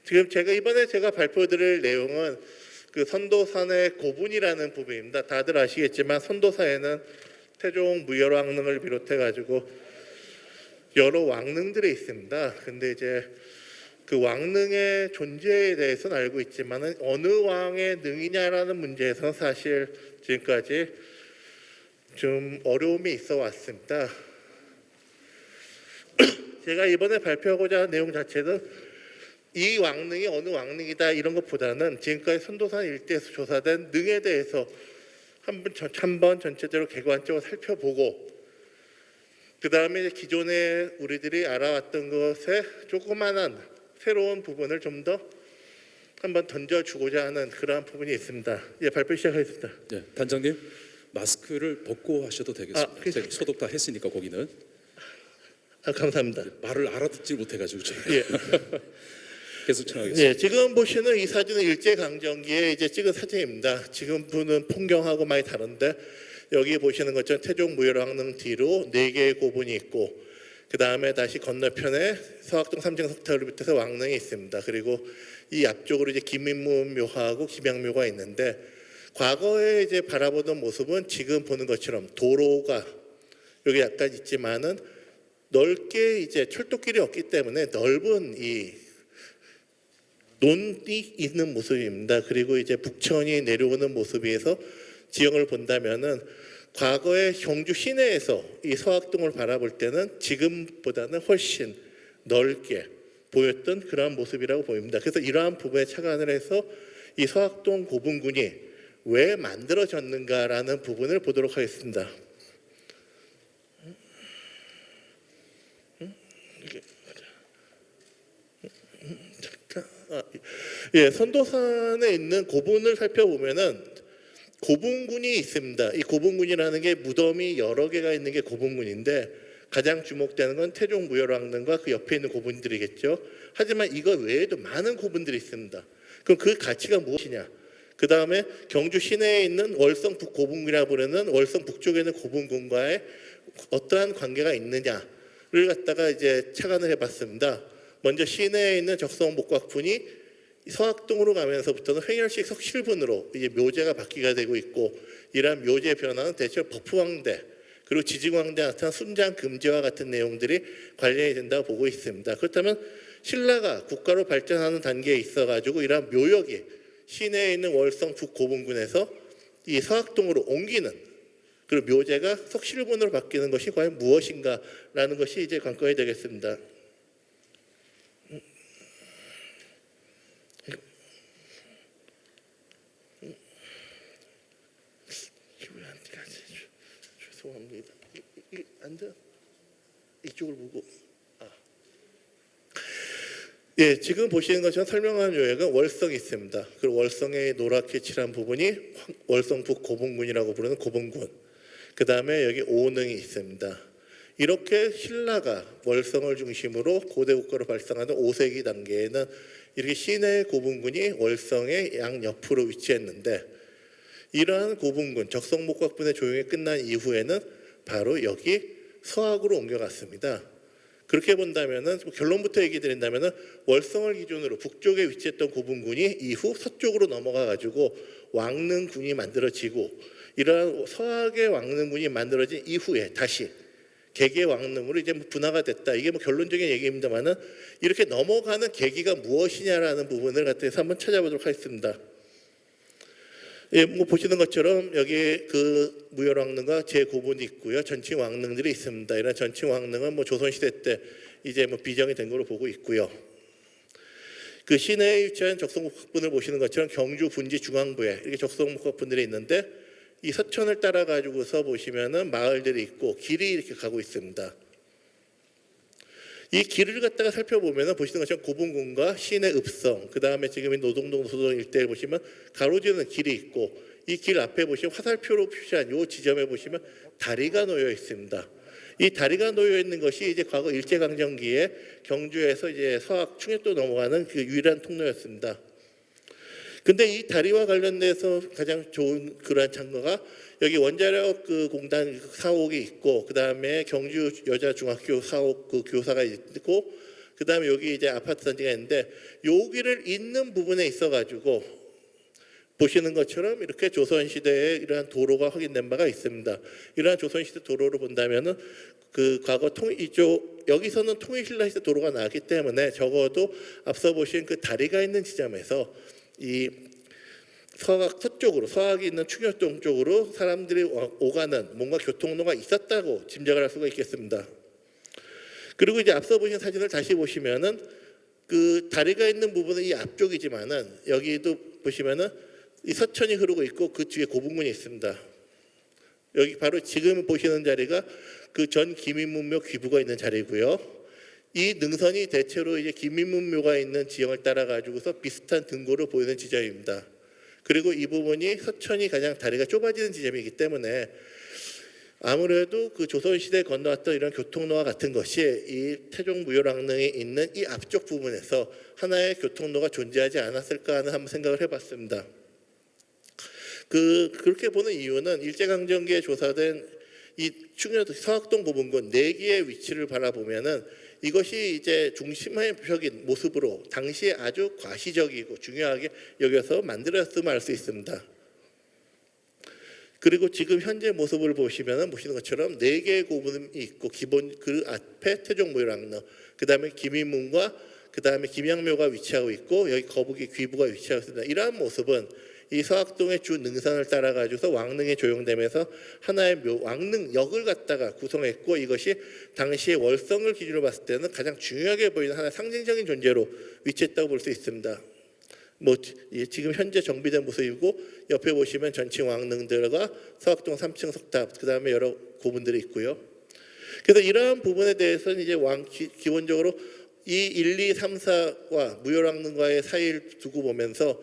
지금 제가 발표드릴 내용은 그 선도산의 고분이라는 부분입니다. 다들 아시겠지만 선도사에는 태종 무열왕릉을 비롯해 가지고 여러 왕릉들이 있습니다. 근데 이제 그 왕릉의 존재에 대해서는 알고 있지만은 어느 왕의 능이냐라는 문제에서 사실 지금까지 좀 어려움이 있어 왔습니다. 제가 이번에 발표하고자 하는 내용 자체는 이 왕릉이 어느 왕릉이다 이런 것보다는 지금까지 선도산 일대에서 조사된 능에 대해서 한번 전체적으로 객관적으로 살펴보고 그 다음에 기존에 우리들이 알아왔던 것에 조그마한 새로운 부분을 좀 더 한번 던져주고자 하는 그러한 부분이 있습니다. 예, 발표 시작하겠습니다. 네, 단장님 마스크를 벗고 하셔도 되겠습니다. 제가 소독 다 했으니까 거기는. 감사합니다. 말을 알아듣지 못해가지고 제가. 예. 계속 청하겠습니다. 예, 지금 보시는 이 사진은 일제강점기에 이제 찍은 사진입니다. 지금 분은 풍경하고 많이 다른데 여기 보시는 것처럼 태종 무열왕릉 뒤로 4개의 고분이 있고 그 다음에 다시 건너편에 서학동 삼층석탑을 비롯해서 왕릉이 있습니다. 그리고 이 앞쪽으로 이제 김인문묘하고 김양묘가 있는데 과거에 이제 바라보던 모습은 지금 보는 것처럼 도로가 여기 약간 있지만은 넓게 이제 철도길이 없기 때문에 넓은 이 논이 있는 모습입니다. 그리고 이제 북천이 내려오는 모습에서 지형을 본다면은 과거의 경주 시내에서 이 서학동을 바라볼 때는 지금보다는 훨씬 넓게 보였던 그러한 모습이라고 보입니다. 그래서 이러한 부분에 착안을 해서 이 서학동 고분군이 왜 만들어졌는가라는 부분을 보도록 하겠습니다. 예, 선도산에 있는 고분을 살펴보면은 고분군이 있습니다. 이 고분군이라는 게 무덤이 여러 개가 있는 게 고분군인데 가장 주목되는 건 태종 무열왕릉과 그 옆에 있는 고분들이겠죠. 하지만 이거 외에도 많은 고분들이 있습니다. 그럼 그 가치가 무엇이냐? 그 다음에 경주 시내에 있는 월성 북고분군이라고 부르는 월성 북쪽에 있는 고분군과의 어떠한 관계가 있느냐를 갖다가 이제 착안을 해봤습니다. 먼저 시내에 있는 적성목곽분이 서학동으로 가면서부터는 횡혈식 석실분으로 이제 묘제가 바뀌게 되고 있고 이러한 묘제 변화는 대체로 법후왕대 그리고 지증왕대 나타난 순장 금제와 같은 내용들이 관련이 된다고 보고 있습니다. 그렇다면 신라가 국가로 발전하는 단계에 있어가지고 이러한 묘역이 시내에 있는 월성 북고분군에서 이 서학동으로 옮기는 그리고 묘제가 석실분으로 바뀌는 것이 과연 무엇인가라는 것이 이제 관건이 되겠습니다. 죄송합니다. 앉아. 이쪽을 보고. 예, 지금 보시는 것처럼 설명한 요약은 월성이 있습니다. 그리고 월성의 노랗게 칠한 부분이 월성 북고분군이라고 부르는 고분군. 그 다음에 여기 오능이 있습니다. 이렇게 신라가 월성을 중심으로 고대 국가로 발상하는 5세기 단계에는 이렇게 시내의 고분군이 월성의 양옆으로 위치했는데 이러한 고분군, 적성목곽분의 조용이 끝난 이후에는 바로 여기 서학으로 옮겨갔습니다. 그렇게 본다면은 결론부터 얘기 드린다면은 월성을 기준으로 북쪽에 위치했던 고분군이 이후 서쪽으로 넘어가 가지고 왕릉군이 만들어지고 이러한 서학의 왕릉군이 만들어진 이후에 다시 개개 왕릉으로 이제 분화가 됐다. 이게 뭐 결론적인 얘기입니다만은 이렇게 넘어가는 계기가 무엇이냐라는 부분을 갖다서 한번 찾아보도록 하겠습니다. 예, 뭐 보시는 것처럼 여기 그 무열왕릉과 제고분이 있고요. 전칭 왕릉들이 있습니다. 이런 전칭 왕릉은 뭐 조선시대 때 이제 뭐 비정이 된 걸로 보고 있고요. 그 시내에 위치한 적성목곽분을 보시는 것처럼 경주 분지 중앙부에 이렇게 적성목곽분들이 있는데 이 서천을 따라 가지고서 보시면은 마을들이 있고 길이 이렇게 가고 있습니다. 이 길을 갖다가 살펴보면 보시는 것처럼 고분군과 시내 읍성, 그 다음에 지금 노동동 노소동 일대를 보시면 가로지르는 길이 있고 이 길 앞에 보시면 화살표로 표시한 이 지점에 보시면 다리가 놓여 있습니다. 이 다리가 놓여 있는 것이 이제 과거 일제강점기에 경주에서 이제 서학 충협도 넘어가는 그 유일한 통로였습니다. 근데 이 다리와 관련돼서 가장 좋은 그러한 장거가 여기 원자력 그 공단 사옥이 있고 그 다음에 경주 여자중학교 사옥 그 교사가 있고 그다음에 여기 이제 아파트 단지가 있는데 여기를 잇는 부분에 있어가지고 보시는 것처럼 이렇게 조선시대에 이러한 도로가 확인된 바가 있습니다. 이러한 조선시대 도로를 본다면은 그 과거 이쪽 여기서는 통일신라 시대 도로가 나왔기 때문에 적어도 앞서 보신 그 다리가 있는 지점에서 이 서쪽으로 서학이 있는 충혈동 쪽으로 사람들이 오가는 뭔가 교통로가 있었다고 짐작을 할 수가 있겠습니다. 그리고 이제 앞서 보신 사진을 다시 보시면은 그 다리가 있는 부분은 이 앞쪽이지만은 여기도 보시면은 이 서천이 흐르고 있고 그 뒤에 고분군이 있습니다. 여기 바로 지금 보시는 자리가 그 전 김인문묘 귀부가 있는 자리고요. 이 능선이 대체로 이제 김인문묘가 있는 지형을 따라 가지고서 비슷한 등고를 보이는 지점입니다. 그리고 이 부분이 서천이 가장 다리가 좁아지는 지점이기 때문에 아무래도 그 조선시대에 건너왔던 이런 교통로와 같은 것이 이 태종무효랑릉이 있는 이 앞쪽 부분에서 하나의 교통로가 존재하지 않았을까 하는 한번 생각을 해봤습니다. 그렇게 보는 이유는 일제강점기에 조사된 이 충혈도 서학동 고분군 4개의 위치를 바라보면은 이것이 이제 중심적인 모습으로 당시에 아주 과시적이고 중요하게 여겨서 만들었음을 알 수 있습니다. 그리고 지금 현재 모습을 보시면은 보시는 것처럼 4개의 고분이 있고 기본 그 앞에 태종무효랑릉, 그다음에 김인문과 그다음에 김양묘가 위치하고 있고 여기 거북이 귀부가 위치하고 있습니다. 이러한 모습은 이 서학동의 주 능선을 따라 가지고서 왕릉이 조용되면서 하나의 왕릉역을 갖다가 구성했고 이것이 당시의 월성을 기준으로 봤을 때는 가장 중요하게 보이는 하나의 상징적인 존재로 위치했다고 볼 수 있습니다. 지금 현재 정비된 모습이고 옆에 보시면 전층 왕릉들과 서학동 3층 석탑 그다음에 여러 고분들이 있고요. 그래서 이러한 부분에 대해서는 이제 기본적으로 이 1, 2, 3, 4와 무효랑릉과의 사이를 두고 보면서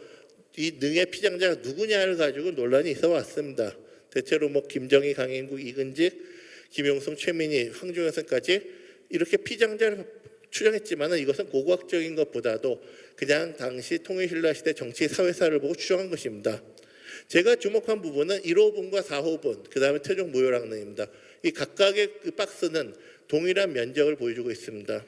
이 능의 피장자가 누구냐를 가지고 논란이 있어 왔습니다. 대체로 김정희, 강인국, 이근직, 김용성, 최민희, 황종현선까지 이렇게 피장자를 추정했지만은 이것은 고고학적인 것보다도 그냥 당시 통일신라 시대 정치 사회사를 보고 추정한 것입니다. 제가 주목한 부분은 1호분과 4호분, 그 다음에 태종무효랑릉입니다. 이 각각의 그 박스는 동일한 면적을 보여주고 있습니다.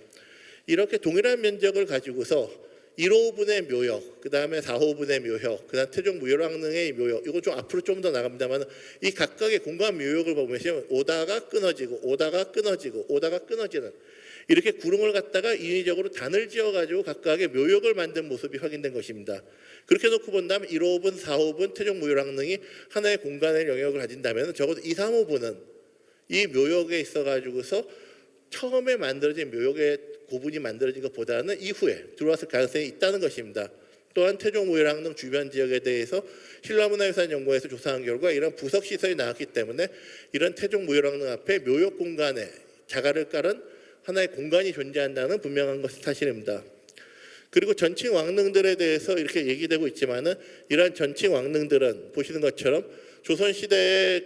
이렇게 동일한 면적을 가지고서 1호분의 묘역, 그 다음에 4호분의 묘역, 그 다음 태종무효랑릉의 묘역, 이거 좀 앞으로 좀 더 나갑니다만 이 각각의 공간 묘역을 보시면 오다가 끊어지고 오다가 끊어지고 오다가 끊어지는 이렇게 구름을 갖다가 인위적으로 단을 지어가지고 각각의 묘역을 만든 모습이 확인된 것입니다. 그렇게 놓고 본다면 1호분, 4호분, 태종무효랑릉이 하나의 공간의 영역을 가진다면 적어도 2, 3호분은 이 묘역에 있어가지고서 처음에 만들어진 묘역의 고분이 만들어진 것보다는 이후에 들어왔을 가능성이 있다는 것입니다. 또한 태종무효랑릉 주변 지역에 대해서 신라문화유산연구원에서 조사한 결과 이런 부석시설이 나왔기 때문에 이런 태종무효랑릉 앞에 묘역 공간에 자갈을 깔은 하나의 공간이 존재한다는 분명한 것이 사실입니다. 그리고 전층 왕릉들에 대해서 이렇게 얘기되고 있지만은 이러한 전층 왕릉들은 보시는 것처럼 조선시대에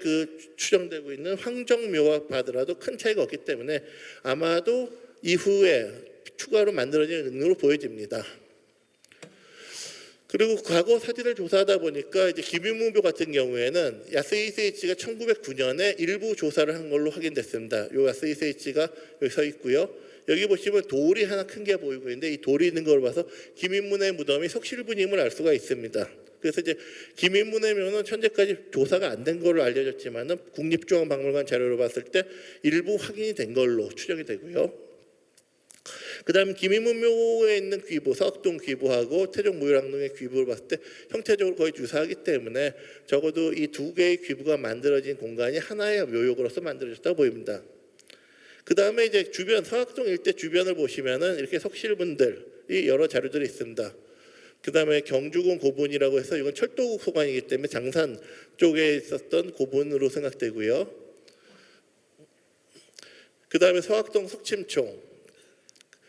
추정되고 있는 황정묘와 봐더라도 큰 차이가 없기 때문에 아마도 이후에 추가로 만들어진 능력으로 보여집니다. 그리고 과거 사진을 조사하다 보니까 이제 김인문묘 같은 경우에는 야스이세이치가 1909년에 일부 조사를 한 걸로 확인됐습니다. 요 야스이세이치가 여기 서 있고요. 여기 보시면 돌이 하나 큰 게 보이고 있는데 이 돌이 있는 걸 봐서 김인문의 무덤이 석실분임을 알 수가 있습니다. 그래서 이제 김인문의 묘는 현재까지 조사가 안 된 걸로 알려졌지만은 국립중앙박물관 자료로 봤을 때 일부 확인이 된 걸로 추정이 되고요. 그다음 김인문묘에 있는 귀부, 서학동 귀부하고 태종무효랑릉의 귀부를 봤을 때 형태적으로 거의 유사하기 때문에 적어도 이 두 개의 귀부가 만들어진 공간이 하나의 묘역으로서 만들어졌다고 보입니다. 그다음에 이제 주변 서학동 일대 주변을 보시면은 이렇게 석실분들이 여러 자료들이 있습니다. 그다음에 경주군 고분이라고 해서 이건 철도국 소관이기 때문에 장산 쪽에 있었던 고분으로 생각되고요. 그다음에 서학동 석침총,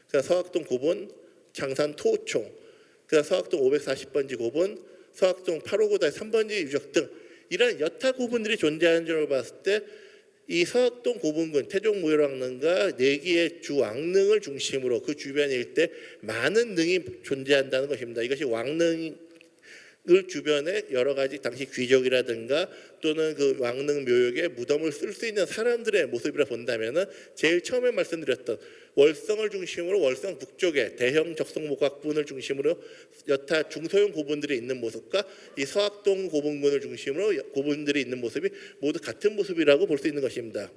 그다음 서학동 고분, 장산 토총, 그다음 서학동 540번지 고분, 서학동 859다 3번지 유적 등 이런 여타 고분들이 존재하는 점을 봤을 때 이 서학동 고분군 태종무효랑릉과 4개의 주 왕릉을 중심으로 그 주변 일대 많은 능이 존재한다는 것입니다. 이것이 왕릉 그 주변에 여러 가지 당시 귀족이라든가 또는 그 왕릉 묘역에 무덤을 쓸 수 있는 사람들의 모습이라 본다면은 제일 처음에 말씀드렸던 월성을 중심으로 월성 북쪽에 대형 적성목각분을 중심으로 여타 중소형 고분들이 있는 모습과 이 서학동 고분군을 중심으로 고분들이 있는 모습이 모두 같은 모습이라고 볼 수 있는 것입니다.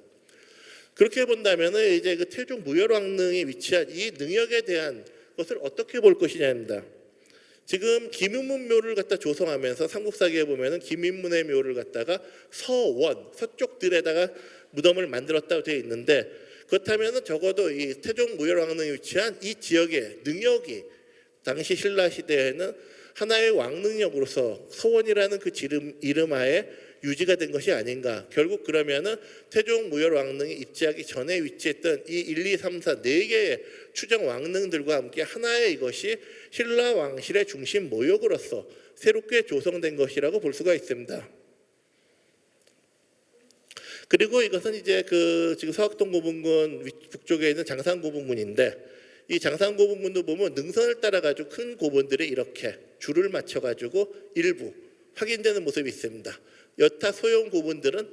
그렇게 본다면은 이제 그 태종 무열왕릉이 위치한 이 능역에 대한 것을 어떻게 볼 것이냐입니다. 지금 김윤문 묘를 갖다 조성하면서 삼국사기에 보면은 김윤문의 묘를 갖다가 서원 서쪽들에다가 무덤을 만들었다고 되어 있는데, 그렇다면은 적어도 이 태종 무열왕릉에 위치한 이 지역의 능역이 당시 신라 시대에는 하나의 왕능역으로서 서원이라는 그 이름하에 유지가 된 것이 아닌가. 결국 그러면은 태종 무열왕릉이 입지하기 전에 위치했던 이 1, 2, 3, 4 4개의 추정 왕릉들과 함께 하나의 이것이 신라 왕실의 중심 모역으로서 새롭게 조성된 것이라고 볼 수가 있습니다. 그리고 이것은 이제 그 지금 서학동 고분군 북쪽에 있는 장산 고분군인데, 이 장산 고분군도 보면 능선을 따라 가지고 큰 고분들이 이렇게 줄을 맞춰 가지고 일부 확인되는 모습이 있습니다. 여타 소형 고분들은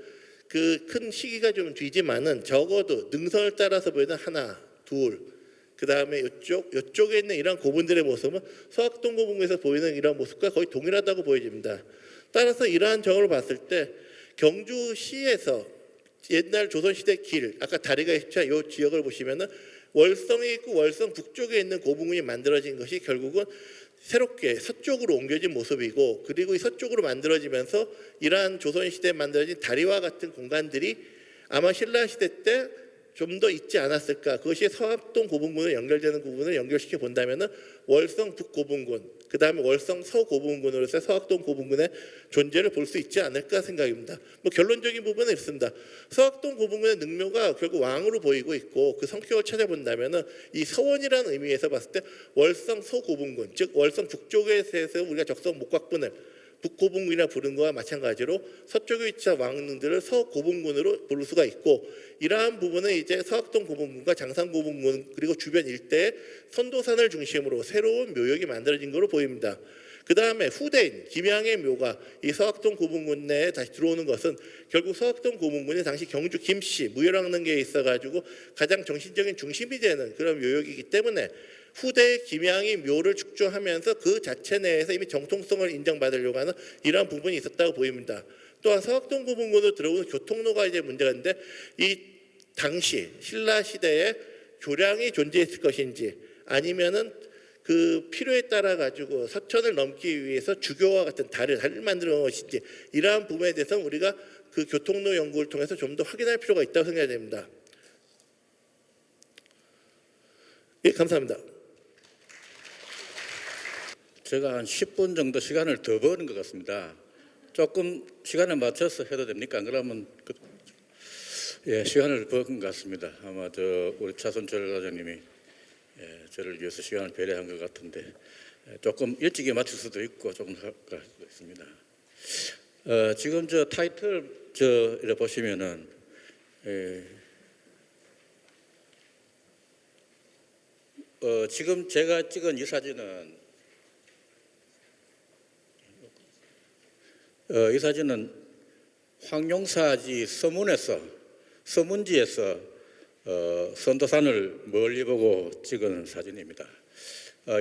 그 큰 시기가 좀 뒤지만은 적어도 능선을 따라서 보이는 하나, 둘, 그 다음에 이쪽에 있는 이런 고분들의 모습은 서학동 고분군에서 보이는 이런 모습과 거의 동일하다고 보여집니다. 따라서 이러한 점을 봤을 때 경주시에서 옛날 조선시대 길, 아까 다리가 있죠, 이 지역을 보시면은 월성이 있고 월성 북쪽에 있는 고분군이 만들어진 것이 결국은 새롭게 서쪽으로 옮겨진 모습이고, 그리고 이 서쪽으로 만들어지면서 이러한 조선시대에 만들어진 다리와 같은 공간들이 아마 신라시대 때 좀 더 있지 않았을까. 그것이 서학동 고분군을 연결되는 부분을 연결시켜 본다면은 월성 북고분군, 그 다음에 월성 서고분군으로서 서학동 고분군의 존재를 볼 수 있지 않을까 생각입니다. 뭐 결론적인 부분은 있습니다. 서학동 고분군의 능묘가 결국 왕으로 보이고 있고, 그 성격을 찾아본다면은 이 서원이라는 의미에서 봤을 때 월성 서고분군, 즉 월성 북쪽에서 우리가 적성 목각분을 북고분군이라 부른 것과 마찬가지로 서쪽에 위치한 왕릉들을 서고분군으로 부를 수가 있고, 이러한 부분은 이제 서학동 고분군과 장산 고분군 그리고 주변 일대에 선도산을 중심으로 새로운 묘역이 만들어진 것으로 보입니다. 그 다음에 후대인 김양의 묘가 이 서학동 고분군 내에 다시 들어오는 것은 결국 서학동 고분군이 당시 경주 김씨 무열왕릉계에 있어가지고 가장 정신적인 중심이 되는 그런 묘역이기 때문에 후대의 김양이 묘를 축조하면서 그 자체 내에서 이미 정통성을 인정받으려고 하는 이러한 부분이 있었다고 보입니다. 또한 서학동 고분군으로 들어오는 교통로가 이제 문제가 있는데, 이 당시 신라 시대에 교량이 존재했을 것인지 아니면은 그 필요에 따라 가지고 서천을 넘기 위해서 주교와 같은 다리를 만드는 것인지, 이러한 부분에 대해서 우리가 그 교통로 연구를 통해서 좀 더 확인할 필요가 있다고 생각이 됩니다. 예, 감사합니다. 제가 한 10분 정도 시간을 더 버는 것 같습니다. 조금 시간에 맞춰서 해도 됩니까? 안 그러면 예, 시간을 버는 것 같습니다. 아마 우리 차선철 과장님이 저를 위해서 시간을 배려한 것 같은데, 조금 일찍이 맞출 수도 있고 조금 할 수도 있습니다. 지금 저 타이틀 이렇게 보시면은 지금 제가 찍은 이 사진은 이 사진은 황룡사지 서문지에서 선도산을 멀리 보고 찍은 사진입니다.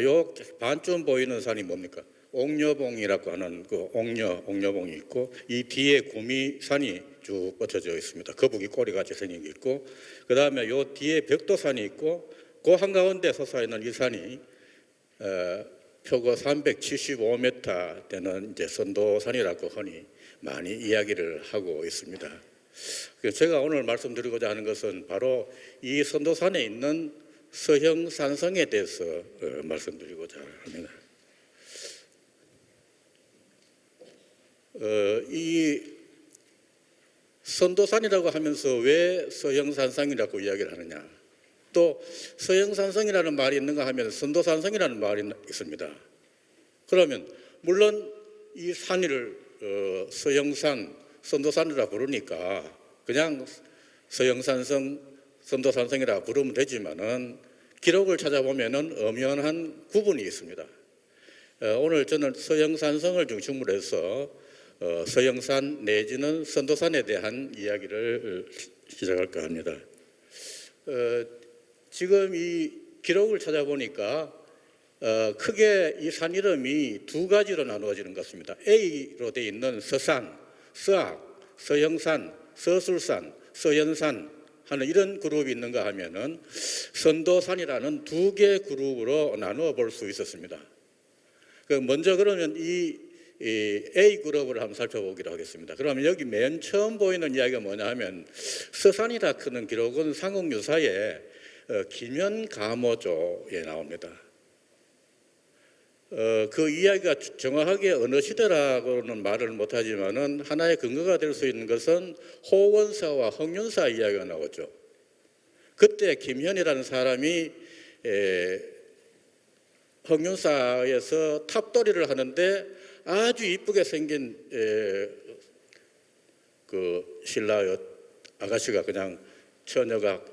요 반쯤 보이는 산이 뭡니까? 옥녀봉이라고 하는 그 옥녀봉이 있고, 이 뒤에 구미산이 쭉 뻗쳐져 있습니다. 거북이 꼬리같이 생긴 게 있고, 그 다음에 요 뒤에 벽도산이 있고, 그 한가운데 솟아있는 이 산이 표고 375m 되는 이제 선도산이라고 흔히 많이 이야기를 하고 있습니다. 제가 오늘 말씀드리고자 하는 것은 바로 이 선도산에 있는 서형산성에 대해서 말씀드리고자 합니다. 이 선도산이라고 하면서 왜 서형산성이라고 이야기를 하느냐? 또 서형산성이라는 말이 있는가 하면 선도산성이라는 말이 있습니다. 그러면 물론 이 산을 서형산, 선도산이라 부르니까 그냥 서형산성, 선도산성이라 부르면 되지만은 기록을 찾아보면은 엄연한 구분이 있습니다. 오늘 저는 서영산성을 중심으로 해서 서영산 내지는 선도산에 대한 이야기를 시작할까 합니다. 지금 이 기록을 찾아보니까 크게 이 산 이름이 두 가지로 나누어지는 것 같습니다. A로 되어 있는 서산, 서악, 서영산, 서술산, 서연산 하는 이런 그룹이 있는가 하면은 선도산이라는 두 개 그룹으로 나누어 볼 수 있었습니다. 먼저 그러면 이 A 그룹을 한번 살펴보기로 하겠습니다. 그러면 여기 맨 처음 보이는 이야기가 뭐냐 하면 서산이라 크는 기록은 삼국유사의 김현가모조에 나옵니다. 그 이야기가 정확하게 어느 시대라고는 말을 못하지만은 하나의 근거가 될 수 있는 것은 호원사와 홍윤사 이야기가 나오죠. 그때 김현이라는 사람이 홍윤사에서 탑돌이를 하는데 아주 이쁘게 생긴 그 신라 아가씨가 그냥 처녀가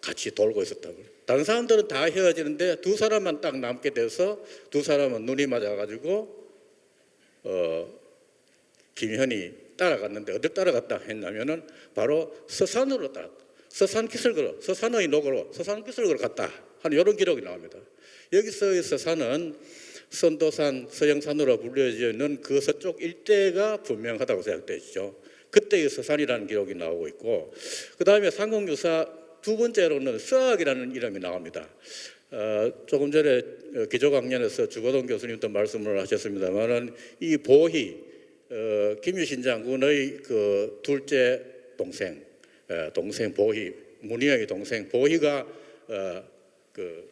같이 돌고 있었다고. 다른 사람들은 다 헤어지는데 두 사람만 딱 남게 돼서 두 사람은 눈이 맞아가지고 김현이 따라갔는데 어디 따라갔다 했냐면은 바로 서산으로 따랐다. 서산기슭으로, 서산의 녹으로, 서산기슭으로 갔다 하는 이런 기록이 나옵니다. 여기서의 서산은 선도산, 서영산으로 불려져 있는 그 서쪽 일대가 분명하다고 생각되죠. 그때의 서산이라는 기록이 나오고 있고, 그 다음에 삼국유사 두 번째로는 서악이라는 이름이 나옵니다. 조금 전에 기조강연에서 주거동 교수님도 말씀을 하셨습니다만은 이 보희, 김유신 장군의 그 둘째 동생 보희, 문희의 동생 보희가 그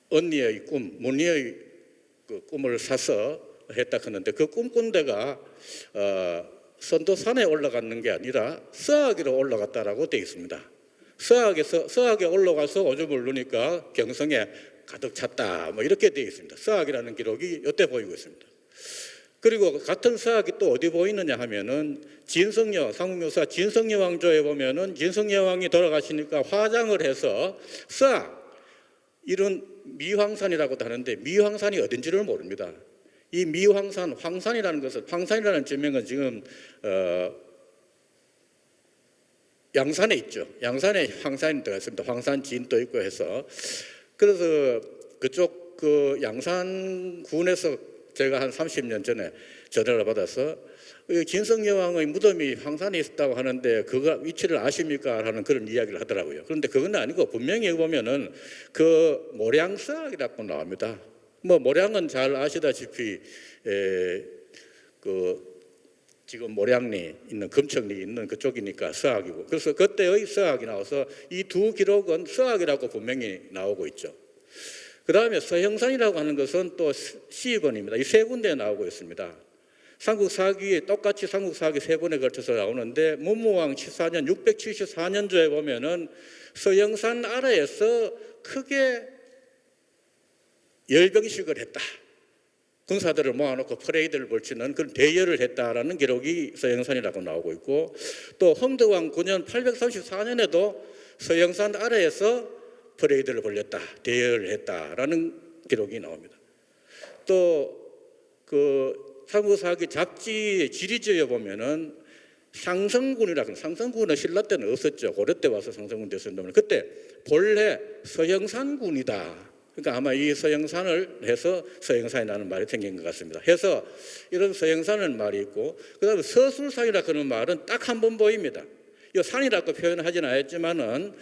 언니의 꿈, 문희의 그 꿈을 사서 했다 하는데 그 꿈꾼 데가 선도산에 올라가는 게 아니라 서악으로 올라갔다라고 되어 있습니다. 서악에 올라가서 오줌을 누니까 경성에 가득 찼다 뭐 이렇게 되어 있습니다. 서악이라는 기록이 이때 보이고 있습니다. 그리고 같은 서악이 또 어디 보이느냐 하면은 진성여, 삼국유사 진성여 왕조에 보면은 진성여 왕이 돌아가시니까 화장을 해서 서악, 이런 미황산이라고도 하는데 미황산이 어딘지를 모릅니다. 이 미황산, 황산이라는 것은, 황산이라는 지명은 지금 양산에 있죠. 양산에 황산이 들어있습니다. 황산 진도 있고 해서. 그래서 그쪽 그 양산군에서 제가 한 30년 전에 전화를 받아서 진성여왕의 무덤이 황산에 있었다고 하는데 그 위치를 아십니까? 하는 그런 이야기를 하더라고요. 그런데 그건 아니고 분명히 보면은 그 모량서악이라고 나옵니다. 뭐 모량은 잘 아시다시피 그 지금 모량리 있는 금천리 있는 그쪽이니까 서악이고, 그래서 그때의 서악이 나와서 이 두 기록은 서악이라고 분명히 나오고 있죠. 그 다음에 서형산이라고 하는 것은 또 시번입니다. 이 세 군데에 나오고 있습니다. 삼국사기, 똑같이 삼국사기 세 번에 걸쳐서 나오는데 문무왕 14년 674년조에 보면은 서영산 아래에서 크게 열병식을 했다. 군사들을 모아놓고 퍼레이드를 벌치는 그런 대열을 했다라는 기록이 서영산이라고 나오고 있고, 또 홍덕왕 9년 834년에도 서영산 아래에서 퍼레이드를 벌였다, 대열을 했다라는 기록이 나옵니다. 또 그 삼국사기 잡지 지리지에 보면은 상성군이라고, 상성군은 신라 때는 없었죠. 고려 때 와서 상성군 됐었는데 그때 본래 서영산군이다. 그러니까 아마 이 서영산을 해서 서영산이라는 말이 생긴 것 같습니다. 해서 이런 서영산은 말이 있고, 그 다음에 서술산이라 그런 말은 딱 한 번 보입니다. 이 산이라고 표현하지는 않았지만은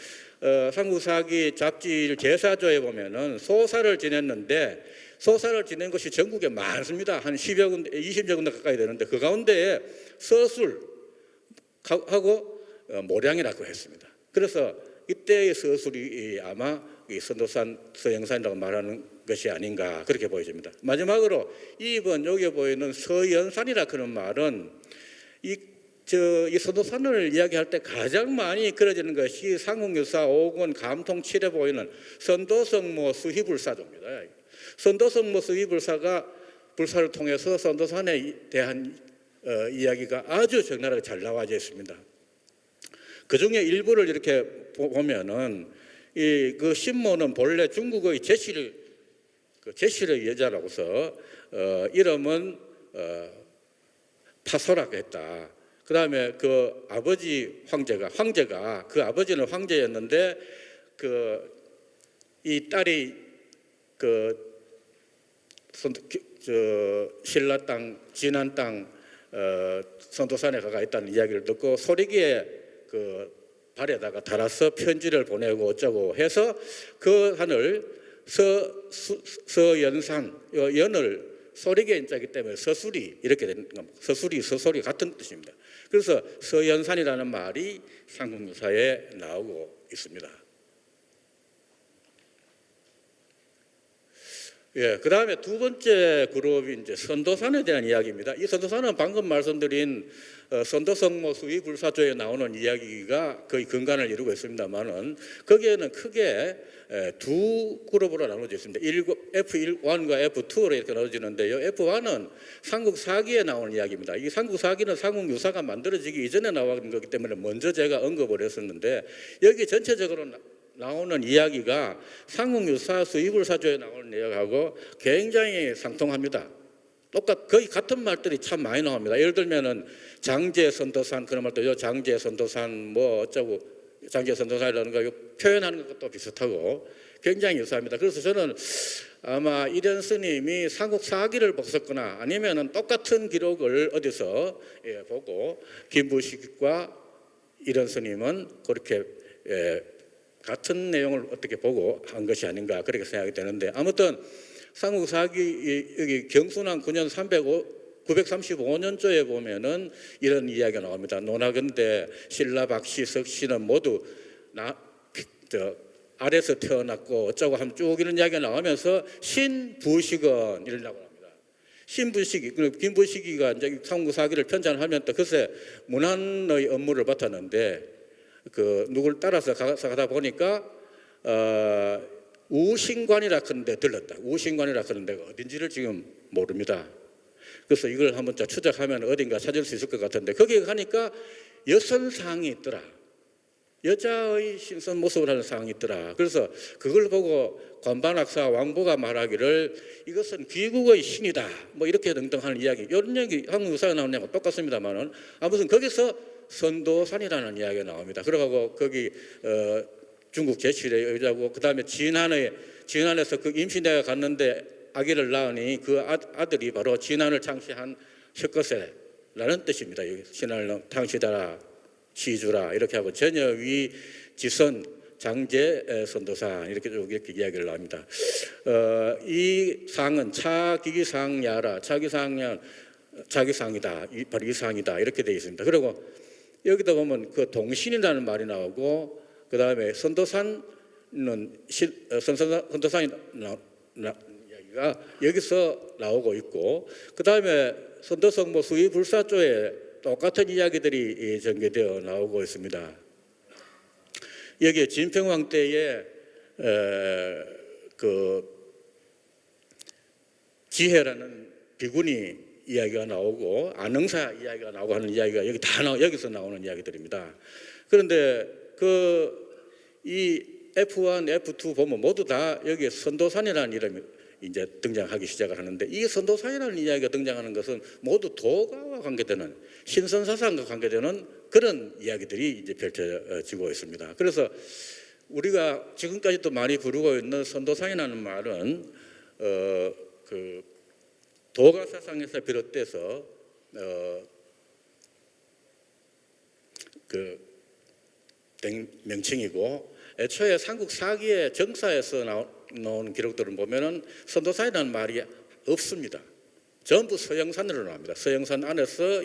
삼국사기 잡지 제사조에 보면은 소사를 지냈는데, 소사를 지낸 것이 전국에 많습니다. 한 10여 군데, 20여 군데 가까이 되는데 그 가운데에 서술하고 모량이라고 했습니다. 그래서 이때의 서술이 아마 이 선도산, 서영산이라고 말하는 것이 아닌가 그렇게 보여집니다. 마지막으로 2번 여기 보이는 서연산이라 그런 말은 이 선도산을 이야기할 때 가장 많이 그려지는 것이 삼국유사 5권 감통 7에 보이는 선도성모 수희불사조입니다. 선도성모 수희불사가 불사를 통해서 선도산에 대한 이야기가 아주 적나라하게 잘 나와져 있습니다. 그 중에 일부를 이렇게 보면은 그 신모는 본래 중국의 제실 그 제실의 여자라고서 이름은 파소라고 했다. 그 다음에 그 아버지 황제가 그 아버지는 황제였는데 이 딸이 신라 땅, 진안 땅 선도산에 가가 있다는 이야기를 듣고 소리기에 그 발에다가 달아서 편지를 보내고 어쩌고 해서 그 산을 서연산, 연을 소리기에 인자기 때문에 서수리 이렇게 되는 겁니다. 서소리 같은 뜻입니다. 그래서 서연산이라는 말이 삼국유사에 나오고 있습니다. 예, 그 다음에 두 번째 그룹이 이제 선도산에 대한 이야기입니다. 이 선도산은 방금 말씀드린 선도성모 수의불사조에 나오는 이야기가 거의 근간을 이루고 있습니다만은 거기에는 크게 두 그룹으로 나눠져 있습니다. F1과 F2로 이렇게 나눠지는데요. F1은 삼국사기에 나오는 이야기입니다. 이 삼국사기는 삼국유사가 만들어지기 이전에 나온 거기 때문에 먼저 제가 언급을 했었는데 여기 전체적으로 나오는 이야기가 삼국유사 수의불사조에 나오는 이야기하고 굉장히 상통합니다. 거의 같은 말들이 참 많이 나옵니다. 예를 들면은 장제선도산 그런 말도 장제선도산 뭐 어쩌고 장제선도산이라는 거 표현하는 것도 비슷하고 굉장히 유사합니다. 그래서 저는 아마 이련 스님이 삼국사기를 보셨거나 아니면은 똑같은 기록을 어디서 보고 김부식과 이련 스님은 그렇게 같은 내용을 어떻게 보고 한 것이 아닌가 그렇게 생각이 되는데 아무튼 삼국사기 여기 경순왕 9년 935년조에 보면은 이런 이야기가 나옵니다. 노나건대 신라 박씨 석씨는 모두 아래서 태어났고 어쩌고 하면 쭉 이런 이야기가 나오면서 신부식은 이러려고 합니다. 신부식이 김부식이가 이제 삼국사기를 편찬하면 또 글쎄 문안의 업무를 맡았는데 누굴 따라서 가다 보니까 우신관이라 그런 데 들렀다. 우신관이라 그런 데가 어딘지를 지금 모릅니다. 그래서 이걸 한번 추적하면 어딘가 찾을 수 있을 것 같은데 거기에 가니까 여선상이 있더라. 여자의 신선 모습을 하는 상이 있더라. 그래서 그걸 보고 관반학사 왕보가 말하기를 이것은 귀국의 신이다. 뭐 이렇게 등등 하는 이야기. 이런 얘기 한국유사에 나오는 얘기가 똑같습니다만은 아무튼 거기서 선도산이라는 이야기가 나옵니다. 그러고 거기 중국 제실의 여자고 그 다음에 진안에서 그 임신대가 갔는데 아기를 낳으니 그 아들이 바로 진안을 창시한 셔거세라는 뜻입니다. 진안을 창시하라 시주라 이렇게 하고 전여위 지선 장제 선도산 이렇게 쭉 이렇게 이야기를 합니다. 이 상은 차기상야라 자기상이다 바로 이 상이다 이렇게 되어 있습니다. 그리고 여기다 보면 그 동신이라는 말이 나오고 그 다음에 선도산이 이야기가 여기서 나오고 있고 그 다음에 선도성모 수의불사조에 똑같은 이야기들이 전개되어 나오고 있습니다. 여기에 진평왕 때에 그 지혜라는 비군이 이야기가 나오고 안흥사 이야기가 나오고 하는 이야기가 여기서 나오는 이야기들입니다. 그런데 이 F1, F2 보면 모두 다 여기에 선도산이라는 이름이 이제 등장하기 시작을 하는데 이 선도산이라는 이야기가 등장하는 것은 모두 도가와 관계되는 신선사상과 관계되는 그런 이야기들이 이제 펼쳐지고 있습니다. 그래서 우리가 지금까지도 많이 부르고 있는 선도산이라는 말은 그 도가사상에서 비롯돼서 그 명칭이고 애초에 삼국사기의 정사에서 나오는 기록들을 보면은 선도산이라는 말이 없습니다. 전부 서영산으로 나옵니다. 서영산 안에서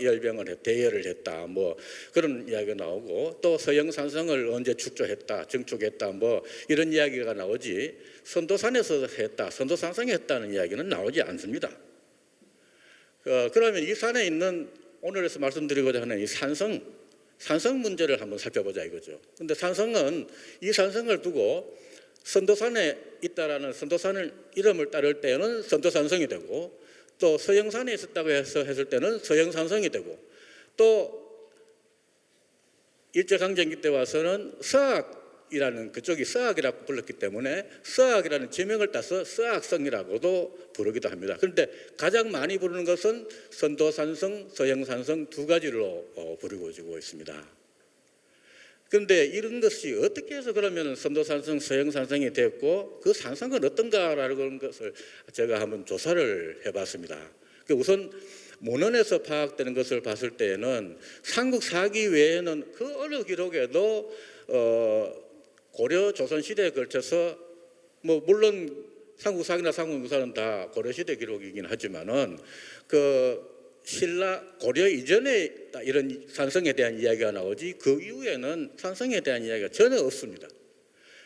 대열을 했다 뭐 그런 이야기가 나오고 또 서영산성을 언제 축조했다 증축했다 뭐 이런 이야기가 나오지 선도산에서 했다 선도산성에 했다는 이야기는 나오지 않습니다. 그러면 이 산에 있는 오늘에서 말씀드리고자 하는 이 산성 문제를 한번 살펴보자 이거죠. 근데 이 산성을 두고 선도산에 있다라는 선도산을 이름을 따를 때는 선도산성이 되고 또 서영산에 있었다고 해서 했을 때는 서영산성이 되고 또 일제강점기 때 와서는 서악 서악이라는 그쪽이 서악이라고 불렀기 때문에 서악이라는 지명을 따서 서악성이라고도 부르기도 합니다. 그런데 가장 많이 부르는 것은 선도산성, 서형산성 두 가지로 부르고 있습니다. 그런데 이런 것이 어떻게 해서 그러면 선도산성, 서형산성이 됐고 그 산성은 어떤가라는 것을 제가 한번 조사를 해봤습니다. 우선 문헌에서 파악되는 것을 봤을 때에는 삼국사기 외에는 그 어느 기록에도 고려 조선 시대에 걸쳐서 뭐 물론 삼국사기나 삼국유사는 다 고려 시대 기록이긴 하지만은 그 신라 고려 이전에 이런 산성에 대한 이야기가 나오지 그 이후에는 산성에 대한 이야기가 전혀 없습니다.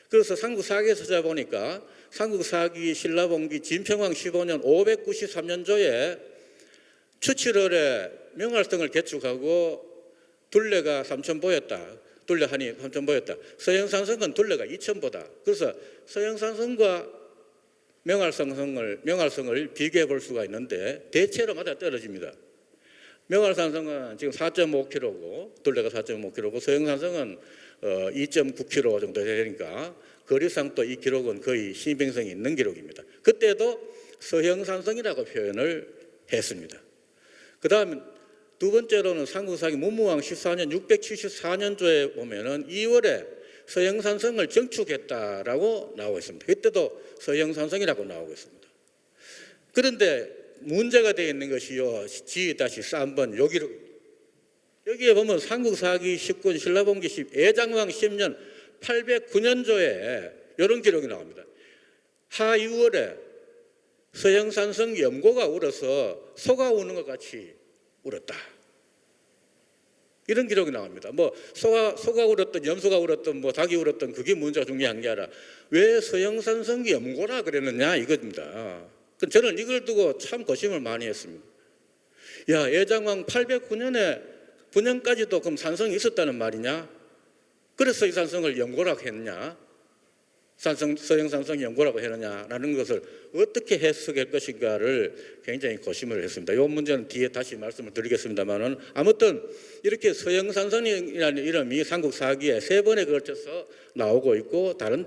그래서 삼국사기에서 찾아보니까 삼국사기 신라봉기 진평왕 15년 593년조에 추칠월에 명할성을 개축하고 둘레가 3,000보였다. 둘레한이 3,000보였다. 서형산성은 둘레가 2,000보다. 그래서 서형산성과 명할성을 비교해 볼 수가 있는데 대체로 맞아 떨어집니다. 명할산성은 지금 4.5km고 둘레가 4.5km고 서형산성은 2.9km 정도 되니까 거리상 또 이 기록은 거의 신빙성이 있는 기록입니다. 그때도 서형산성이라고 표현을 했습니다. 그 다음 두 번째로는 삼국사기 문무왕 14년 674년조에 보면은 2월에 서형산성을 정축했다라고 나오고 있습니다. 그때도 서형산성이라고 나오고 있습니다. 그런데 문제가 되어 있는 것이요. G-3번 여기에 보면 삼국사기 10군 신라봉기 10 애장왕 10년 809년조에 이런 기록이 나옵니다. 하 6월에 서형산성 염고가 울어서 소가 우는 것 같이 울었다. 이런 기록이 나옵니다. 뭐 소가 울었던 염소가 울었던 뭐 닭이 울었던 그게 문제가 중요한 게 아니라 왜 서형산성 염고라 그랬느냐 이겁니다. 저는 이걸 두고 참 고심을 많이 했습니다. 야, 애장왕 809년에 9년까지도 그럼 산성이 있었다는 말이냐? 그래서 이 산성을 염고라고 했느냐? 서형산성 연고라고 했느냐라는 것을 어떻게 해석할 것인가를 굉장히 고심을 했습니다. 이 문제는 뒤에 다시 말씀을 드리겠습니다만은 아무튼 이렇게 서형산성이라는 이름이 삼국사기에 3번에 걸쳐서 나오고 있고 다른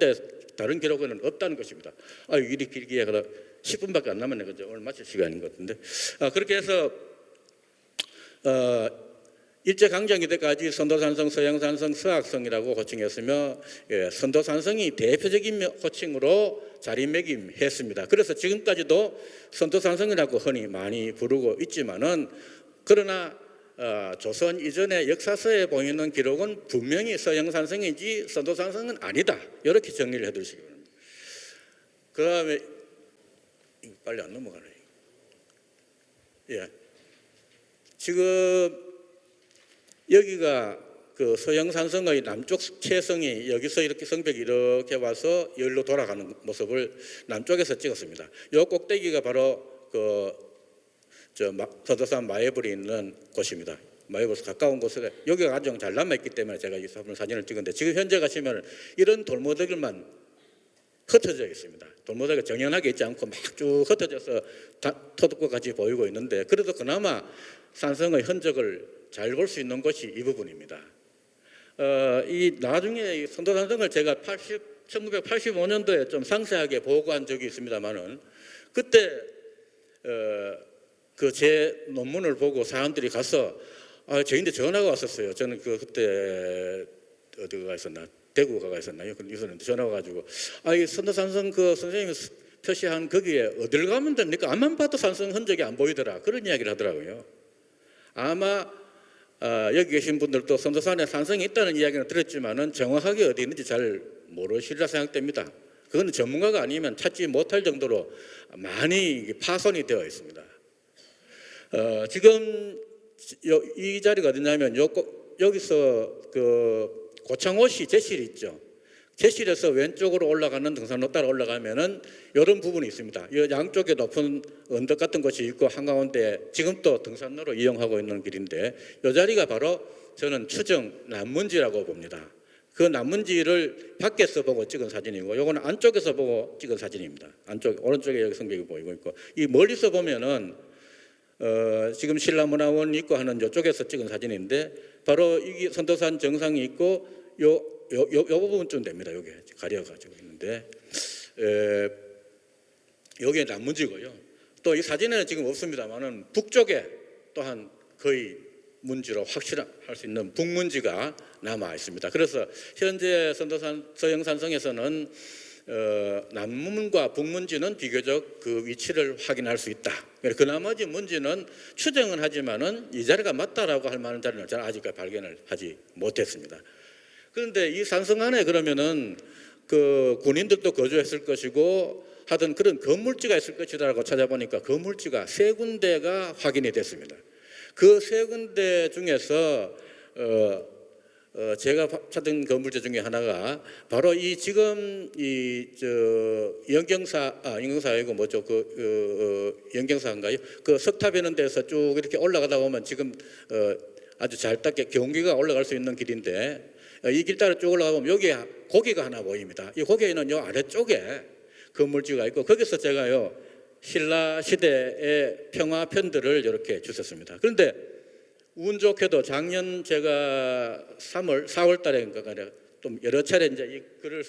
기록에는 없다는 것입니다. 이리 길게 그럼 10분밖에 안 남았네. 그죠? 오늘 마칠 시간인 것 같은데. 그렇게 해서 일제강점기 때까지 선도산성, 서형산성, 서악성이라고 호칭했으며 선도산성이 대표적인 호칭으로 자리매김했습니다. 그래서 지금까지도 선도산성이라고 흔히 많이 부르고 있지만은 그러나 조선 이전의 역사서에 보이는 기록은 분명히 서형산성이지 선도산성은 아니다. 이렇게 정리를 해두시기 바랍니다. 그 다음에 빨리 안 넘어가네요. 지금 여기가 그 서형산성의 남쪽 채성이 여기서 이렇게 성벽이 이렇게 와서 열로 돌아가는 모습을 남쪽에서 찍었습니다. 이 꼭대기가 바로 서도산 마애불이 있는 곳입니다. 마애불에서 가까운 곳에 여기가 아주 잘 남아있기 때문에 제가 이 사진을 찍었는데 지금 현재 가시면 이런 돌모델만 흩어져 있습니다. 돌모델이 정연하게 있지 않고 막 쭉 흩어져서 토독과 같이 보이고 있는데 그래도 그나마 산성의 흔적을 잘 볼 수 있는 곳이 이 부분입니다. 이 나중에 선도산성을 제가 1985년도에 좀 상세하게 보고한 적이 있습니다만은 그때 그 제 논문을 보고 사람들이 가서 저인데 전화가 왔었어요. 저는 그때 어디가 있었나 대구가 있었나요? 있었는데 전화가 가지고 이 선도산성 그 선생님이 표시한 거기에 어딜 가면 됩니까? 앞만 봐도 산성 흔적이 안 보이더라. 그런 이야기를 하더라고요. 아마 여기 계신 분들도 선도산에 산성이 있다는 이야기는 들었지만은 정확하게 어디 있는지 잘 모르시리라 생각됩니다. 그건 전문가가 아니면 찾지 못할 정도로 많이 파손이 되어 있습니다. 지금 이 자리가 어디냐면 여기서 그 고창호시 제실이 있죠. 제실에서 왼쪽으로 올라가는 등산로 따라 올라가면은 이런 부분이 있습니다. 이 양쪽에 높은 언덕 같은 곳이 있고 한가운데 지금 또 등산로로 이용하고 있는 길인데 이 자리가 바로 저는 추정 남문지라고 봅니다. 그 남문지를 밖에서 보고 찍은 사진이고 요거는 안쪽에서 보고 찍은 사진입니다. 안쪽 오른쪽에 여기 성벽이 보이고 있고 이 멀리서 보면은 지금 신라문화원이 있고 하는 이쪽에서 찍은 사진인데 바로 이 선도산 정상이 있고 요 부분쯤 됩니다. 여기 가려가지고 있는데 여기에 남문지고요. 또 이 사진에는 지금 없습니다만은 북쪽에 또한 거의 문지로 확실할 수 있는 북문지가 남아 있습니다. 그래서 현재 선도산 서영산성에서는 남문과 북문지는 비교적 그 위치를 확인할 수 있다. 그 나머지 문지는 추정은 하지만은 이 자리가 맞다라고 할 만한 자리는 저는 아직까지 발견을 하지 못했습니다. 그런데 이 산성 안에 그러면은 그 군인들도 거주했을 것이고 하던 그런 건물지가 있을 것이라고 찾아보니까 건물지가 3군데가 확인이 됐습니다. 그 3군데 중에서 제가 찾은 건물지 중에 하나가 바로 이 지금 영경사이고 뭐죠 영경사인가요? 그 석탑이는 데서 쭉 이렇게 올라가다 보면 지금 아주 잘 닦게 경기가 올라갈 수 있는 길인데 이 길 따라 쭉 올라가 보면 여기에 고개가 하나 보입니다. 이 고개는 요 아래쪽에 건물지가 있고 거기서 제가요 신라 시대의 평화편들을 이렇게 주셨습니다. 그런데 운 좋게도 작년 제가 4월 달에인가 좀 여러 차례 이제 이 글을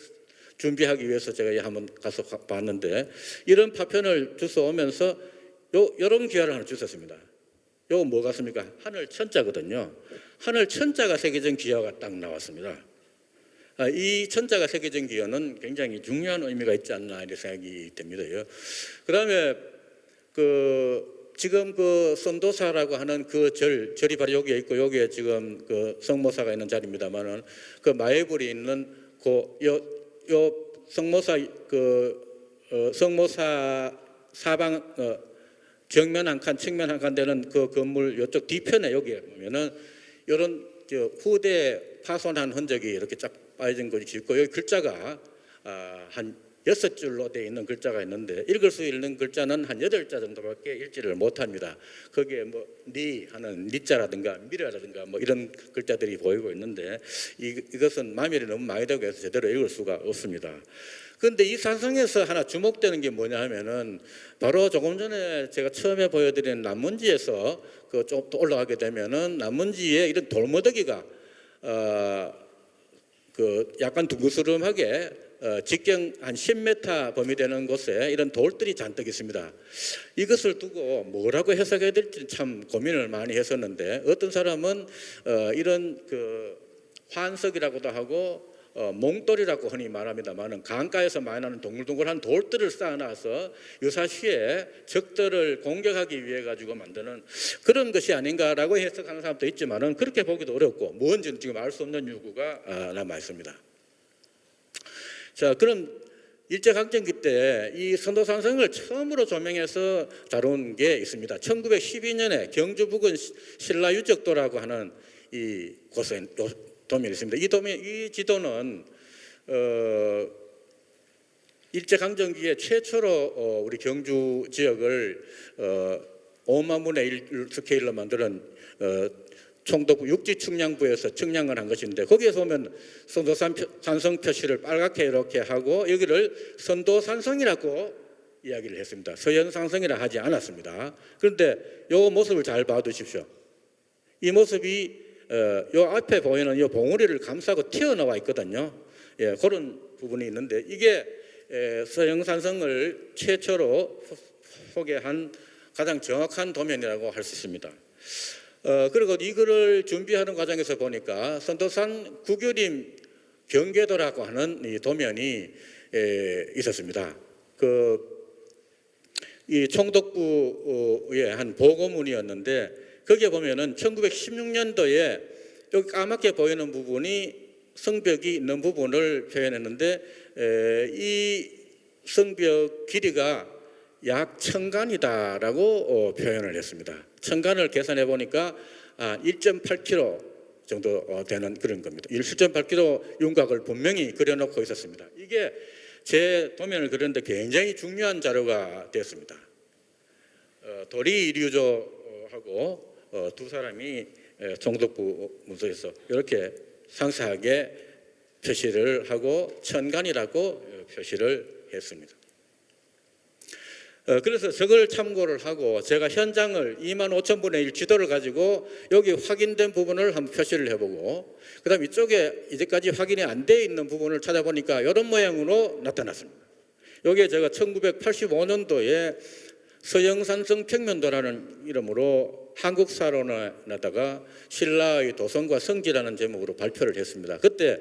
준비하기 위해서 제가 한번 가서 봤는데 이런 파편을 주워오면서 이런 기화를 하나 주셨습니다. 요거 뭐 같습니까? 하늘 천자거든요. 하늘 천자가 새겨진 기화가 딱 나왔습니다. 이 천자가 새겨진 기화는 굉장히 중요한 의미가 있지 않나 이런 생각이 됩니다. 그다음에 지금 그 선도사라고 하는 그 절이 바로 여기에 있고 여기에 지금 그 성모사가 있는 자리입니다만은 그 마애불이 있는 요 성모사 성모사 사방 정면 한 칸, 측면 한 칸 되는 그 건물 이쪽 뒤편에 여기에 보면은 이런 후대 파손한 흔적이 이렇게 쫙 빠진 것이 있고 여기 글자가 한 6줄로 되어 있는 글자가 있는데 읽을 수 있는 글자는 한 8자 정도밖에 읽지를 못합니다. 거기에 뭐 니 하는 니자라든가 미라라든가 뭐 이런 글자들이 보이고 있는데 이것은 마멸이 너무 많이 되고 해서 제대로 읽을 수가 없습니다. 그런데 이 산성에서 하나 주목되는 게 뭐냐 하면은 바로 조금 전에 제가 처음에 보여드린 남문지에서 그 좀 더 올라가게 되면은 남문지에 이런 돌무더기가 그 약간 둥그스름하게 직경 한 10m 범위 되는 곳에 이런 돌들이 잔뜩 있습니다. 이것을 두고 뭐라고 해석해야 될지 참 고민을 많이 했었는데 어떤 사람은 이런 그 환석이라고도 하고 몽돌이라고 흔히 말합니다만은 강가에서 많이 나는 동글동글한 돌들을 쌓아놔서 유사시에 적들을 공격하기 위해 가지고 만드는 그런 것이 아닌가라고 해석하는 사람도 있지만은 그렇게 보기도 어렵고 뭔지는 지금 알 수 없는 요구가 남아 있습니다. 자, 그럼 일제강점기 때 이 선도산성을 처음으로 조명해서 다룬 게 있습니다. 1912년에 경주 부근 신라유적도라고 하는 이 곳에 도면이 있습니다. 이 지도는 일제강점기에 최초로 우리 경주 지역을 5만 분의 1 스케일로 만드는 총독부 육지측량부에서 측량을 한 것인데 거기에서 보면 선도산성 표시를 빨갛게 이렇게 하고 여기를 선도산성이라고 이야기를 했습니다. 서현산성이라 하지 않았습니다. 그런데 이 모습을 잘 봐두십시오. 이 모습이 요 앞에 보이는 요 봉우리를 감싸고 튀어나와 있거든요. 예, 그런 부분이 있는데 이게 서영산성을 최초로 소개한 가장 정확한 도면이라고 할 수 있습니다. 그리고 이거를 준비하는 과정에서 보니까 선도산 구교림 경계도라고 하는 이 도면이 있었습니다. 이 총독부의 한 보고문이었는데 거기에 보면은 1916년도에 여기 까맣게 보이는 부분이 성벽이 있는 부분을 표현했는데 이 성벽 길이가 약 1000간이다라고 표현을 했습니다. 1000간을 계산해 보니까 1.8km 정도 되는 그런 겁니다. 1.8km 윤곽을 분명히 그려놓고 있었습니다. 이게 제 도면을 그렸는데 굉장히 중요한 자료가 되었습니다. 도리류조하고 두 사람이 총독부 문서에서 이렇게 상세하게 표시를 하고 1000간이라고 표시를 했습니다. 그래서 저걸 참고를 하고 제가 현장을 25,000분의 1 지도를 가지고 여기 확인된 부분을 한번 표시를 해보고 그다음 이쪽에 이제까지 확인이 안 돼 있는 부분을 찾아보니까 이런 모양으로 나타났습니다. 여기에 제가 1985년도에 서영산성 평면도라는 이름으로 한국사론에다가 신라의 도성과 성지라는 제목으로 발표를 했습니다. 그때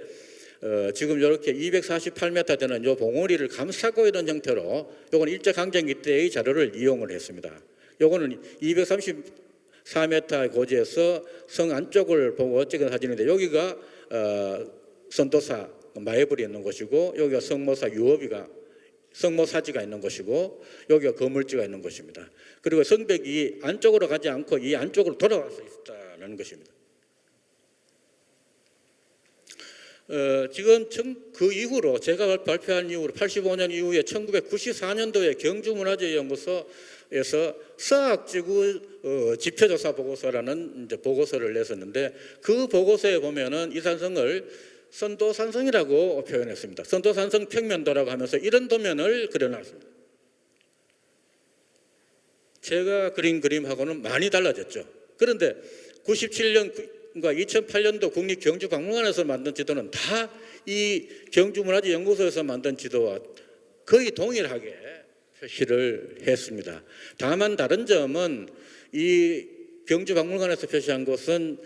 지금 이렇게 248m 되는 요 봉우리를 감싸고 있는 형태로 요건 일제강점기 때의 자료를 이용을 했습니다. 요거는 234m의 고지에서 성 안쪽을 보고 찍은 사진인데 여기가 선도사 마애불이 있는 곳이고 여기가 성모사 유업이가 성모사지가 있는 것이고 여기가 거물지가 있는 것입니다. 그리고 성벽이 안쪽으로 가지 않고 이 안쪽으로 돌아와서 있다는 것입니다. 지금 그 이후로 제가 발표한 이후로 85년 이후에 1994년도에 경주문화재연구소에서 서학지구 지표조사 보고서라는 이제 보고서를 냈었는데 그 보고서에 보면은 이 산성을 선도산성이라고 표현했습니다. 선도산성 평면도라고 하면서 이런 도면을 그려놨습니다. 제가 그린 그림하고는 많이 달라졌죠. 그런데 97년 그러니까 2008년도 국립경주박물관에서 만든 지도는 다 이 경주문화재연구소에서 만든 지도와 거의 동일하게 표시를 했습니다. 다만 다른 점은 이 경주박물관에서 표시한 것은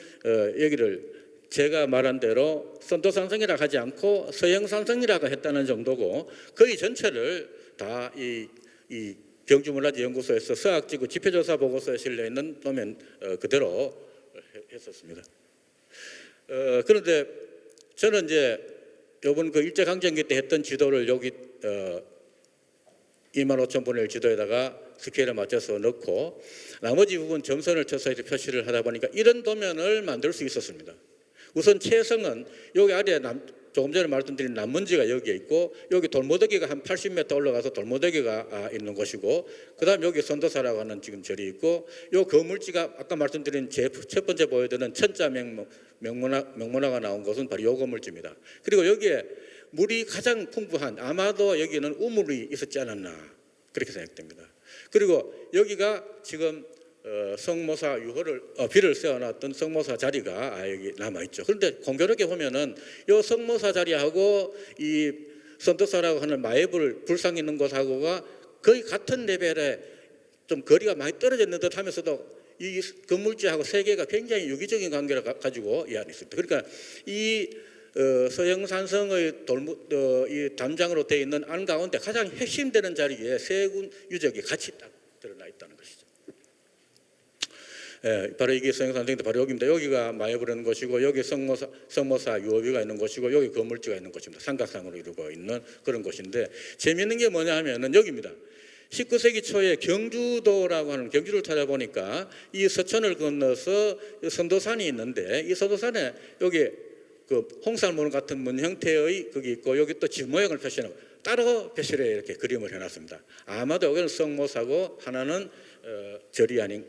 여기를 제가 말한 대로 선도산성이라고 하지 않고 서영산성이라고 했다는 정도고 거의 전체를 다 이 경주문화재연구소에서 서학지구 지표조사 보고서에 실려 있는 도면 그대로 했었습니다. 그런데 저는 이제 이번 그 일제강점기 때 했던 지도를 여기 25,000분의 1 지도에다가 스케일에 맞춰서 넣고 나머지 부분 점선을 쳐서 이렇게 표시를 하다 보니까 이런 도면을 만들 수 있었습니다. 우선 채성은 여기 아래에 조금 전에 말씀드린 남문지가 여기에 있고 여기 돌모더기가 한 80m 올라가서 돌모더기가 있는 곳이고 그다음 여기 선도사라고 하는 지금 절이 있고 요 거물지가 아까 말씀드린 첫 번째 보여드리는 천자 명문화가 나온 곳은 바로 요 거물지입니다. 그리고 여기에 물이 가장 풍부한 아마도 여기는 우물이 있었지 않았나 그렇게 생각됩니다. 그리고 여기가 지금 성모사 유호를 비를 세워놨던 성모사 자리가 여기 남아있죠. 그런데 공교롭게 보면은 이 성모사 자리하고 이 선도사라고 하는 마애불 불상 있는 곳하고가 거의 같은 레벨에 좀 거리가 많이 떨어졌는 듯 하면서도 이 건물지하고 세 개가 굉장히 유기적인 관계를 가지고 이 안에 있습니다. 그러니까 이 서영산성의 이 담장으로 되어 있는 안 가운데 가장 핵심되는 자리에 세 군 유적이 같이 딱 드러나 있다는 것이죠. 바로 이게 서영산성인데 바로 여기입니다. 여기가 마애불이라는 것이고 여기 성모사 유업이가 있는 것이고 여기 건물지가 있는 것입니다. 삼각상으로 이루고 있는 그런 곳인데 재미있는 게 뭐냐 하면은 여기입니다. 19세기 초에 경주도라고 하는 경주를 찾아보니까 이 서천을 건너서 선도산이 있는데 이 선도산에 여기 그 홍살문 같은 문 형태의 그게 있고 여기 또 집 모양을 표시하고 따로 표시를 이렇게 그림을 해놨습니다. 아마도 여기는 성모사고 하나는 절이 아닌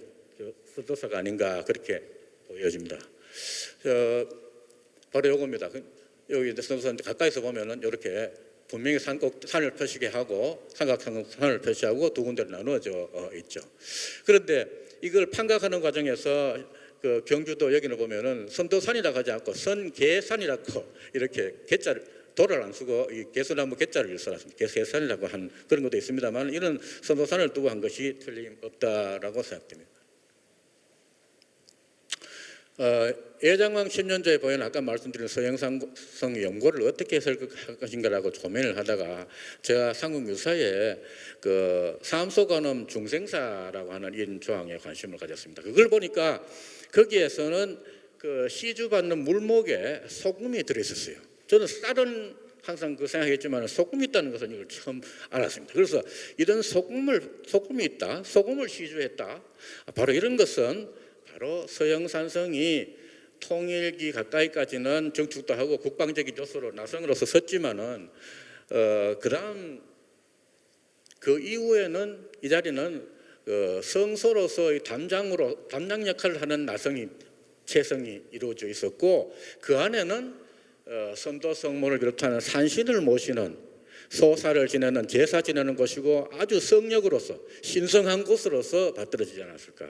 선도사가 아닌가 그렇게 보여집니다. 바로 요겁니다. 여기 선도사인데 가까이서 보면은 이렇게 분명히 산을 표시게 하고 삼각산을 표시하고 두 군데로 나누어져 있죠. 그런데 이걸 판각하는 과정에서 그 경주도 여기는 보면은 선도산이라고 하지 않고 선계산이라고 이렇게 개자를 돌을 안 쓰고 이 개수나무 개자를 써놨습니다. 개수산이라고 한 그런 것도 있습니다만 이런 선도산을 두고 한 것이 틀림없다라고 생각됩니다. 예장왕 10년조에 보면 아까 말씀드린 서영산성 연고를 어떻게 해석할 것인가라고 고민을 하다가 제가 삼국유사에 그 삼소관음 중생사라고 하는 이 조항에 관심을 가졌습니다. 그걸 보니까 거기에서는 그 시주받는 물목에 소금이 들어있었어요. 저는 쌀은 항상 그 생각했지만 소금이 있다는 것은 이걸 처음 알았습니다. 그래서 이런 소금이 있다, 소금을 시주했다. 바로 이런 것은 바로 서영산성이 통일기 가까이까지는 정축도 하고 국방적인 요소로 나성으로서 섰지만은 그다음 그 이후에는 이 자리는 성소로서의 담장 역할을 하는 나성이 채성이 이루어져 있었고 그 안에는 선도 성모를 비롯하는 산신을 모시는 소사를 지내는 제사 지내는 곳이고 아주 성역으로서 신성한 곳으로서 받들어지지 않았을까.